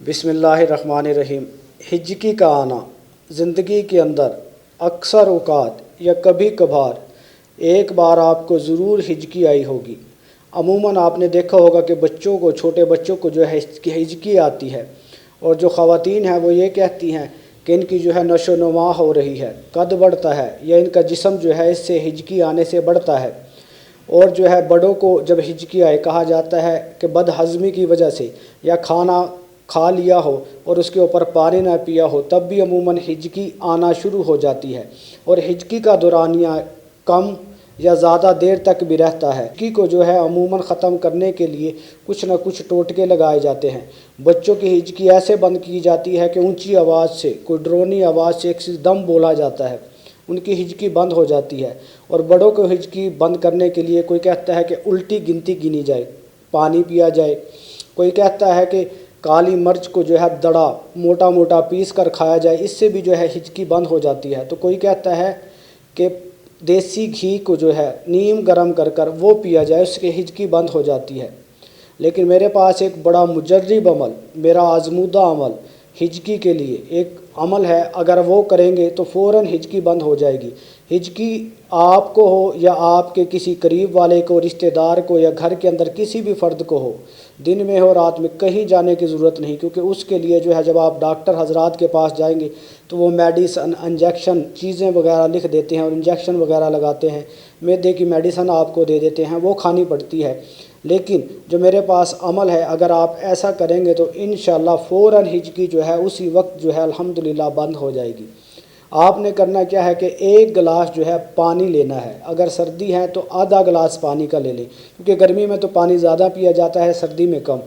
بسم اللہ الرحمن الرحیم۔ ہجکی کا آنا زندگی کے اندر اکثر اوقات یا کبھی کبھار ایک بار آپ کو ضرور ہجکی آئی ہوگی۔ عموماً آپ نے دیکھا ہوگا کہ بچوں کو، چھوٹے بچوں کو جو ہے ہجکی آتی ہے، اور جو خواتین ہیں وہ یہ کہتی ہیں کہ ان کی جو ہے نشو و نما ہو رہی ہے، قد بڑھتا ہے، یا ان کا جسم جو ہے اس سے ہجکی آنے سے بڑھتا ہے۔ اور جو ہے بڑوں کو جب ہجکی آئے کہا جاتا ہے کہ بد ہضمی کی وجہ سے، یا کھانا کھا لیا ہو اور اس کے اوپر پانی نہ پیا ہو، تب بھی عموماً ہجکی آنا شروع ہو جاتی ہے، اور ہجکی کا دورانیہ کم یا زیادہ دیر تک بھی رہتا ہے۔ ہجکی کو جو ہے عموماً ختم کرنے کے لیے کچھ نہ کچھ ٹوٹکے لگائے جاتے ہیں۔ بچوں کی ہجکی ایسے بند کی جاتی ہے کہ اونچی آواز سے، کوئی ڈرونی آواز سے ایک دم بولا جاتا ہے، ان کی ہجکی بند ہو جاتی ہے۔ اور بڑوں کو ہجکی بند کرنے کے لیے کوئی کہتا ہے کہ الٹی گنتی گنی جائے، پانی پیا جائے، کوئی کہتا ہے کہ کالی مرچ کو جو ہے دڑا موٹا موٹا پیس کر کھایا جائے، اس سے بھی جو ہے ہجکی بند ہو جاتی ہے۔ تو کوئی کہتا ہے کہ دیسی گھی کو جو ہے نیم گرم کر کر وہ پیا جائے، اس کی ہجکی بند ہو جاتی ہے۔ لیکن میرے پاس ایک بڑا مجرب عمل، میرا آزمودہ عمل ہجکی کے لیے ایک عمل ہے، اگر وہ کریں گے تو فوراً ہجکی بند ہو جائے گی۔ ہجکی آپ کو ہو یا آپ کے کسی قریب والے کو، رشتہ دار کو، یا گھر کے اندر کسی بھی فرد کو ہو، دن میں ہو رات میں، کہیں جانے کی ضرورت نہیں، کیونکہ اس کے لیے جو ہے جب آپ ڈاکٹر حضرات کے پاس جائیں گے تو وہ میڈیسن، انجیکشن چیزیں وغیرہ لکھ دیتے ہیں اور انجیکشن وغیرہ لگاتے ہیں، معدے کی میڈیسن آپ کو دے دیتے ہیں، وہ کھانی پڑتی ہے۔ لیکن جو میرے پاس عمل ہے، اگر آپ ایسا کریں گے تو انشاءاللہ فوراً ہجکی جو ہے اسی وقت جو ہے الحمدللہ بند ہو جائے گی۔ آپ نے کرنا کیا ہے کہ ایک گلاس جو ہے پانی لینا ہے، اگر سردی ہے تو آدھا گلاس پانی کا لے لیں، کیونکہ گرمی میں تو پانی زیادہ پیا جاتا ہے، سردی میں کم۔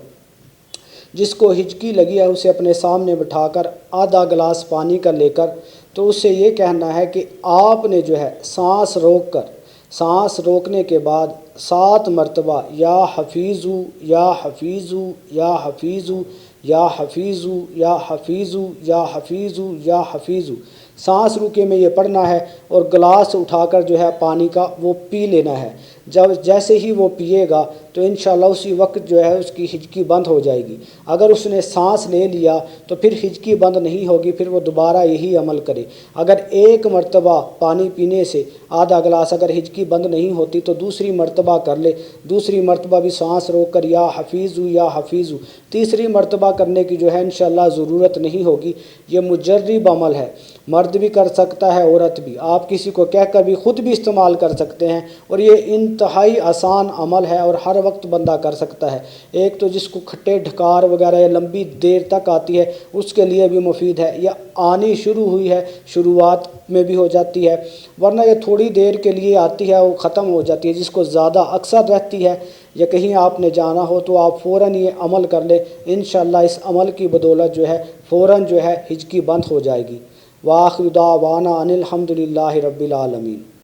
جس کو ہجکی لگی ہے اسے اپنے سامنے بٹھا کر آدھا گلاس پانی کا لے کر تو اس سے یہ کہنا ہے کہ آپ نے جو ہے سانس روک کر، سانس روکنے کے بعد 7 مرتبہ یا حفیظو یا حفیظو یا حفیظو یا حفیظو یا حفیظو یا حفیظو یا حفیظو سانس روکے میں یہ پڑھنا ہے، اور گلاس اٹھا کر جو ہے پانی کا وہ پی لینا ہے۔ جیسے ہی وہ پیے گا تو انشاءاللہ اسی وقت جو ہے اس کی ہجکی بند ہو جائے گی۔ اگر اس نے سانس لے لیا تو پھر ہجکی بند نہیں ہوگی، پھر وہ دوبارہ یہی عمل کرے۔ اگر ایک مرتبہ پانی پینے سے آدھا گلاس اگر ہجکی بند نہیں ہوتی تو دوسری مرتبہ کر لے، دوسری مرتبہ بھی سانس روک کر یا حفیظو یا حفیظو، تیسری مرتبہ کرنے کی جو ہے انشاءاللہ ضرورت نہیں ہوگی۔ یہ مجرب عمل ہے، مرد بھی کر سکتا ہے، عورت بھی، آپ کسی کو کہہ کر بھی خود بھی استعمال کر سکتے ہیں، اور یہ انتہائی آسان عمل ہے اور ہر وقت بندہ کر سکتا ہے۔ ایک تو جس کو کھٹے ڈھکار وغیرہ یا لمبی دیر تک آتی ہے اس کے لیے بھی مفید ہے، یا آنی شروع ہوئی ہے شروعات میں بھی ہو جاتی ہے، ورنہ یہ تھوڑی دیر کے لیے آتی ہے وہ ختم ہو جاتی ہے۔ جس کو زیادہ اکثر رہتی ہے یا کہیں آپ نے جانا ہو تو آپ فوراً یہ عمل کر لیں، انشاءاللہ اس عمل کی بدولت جو ہے فوراً جو ہے ہجکی بند ہو جائے گی۔ وآخر دعوانا ان الحمدللہ رب العالمین۔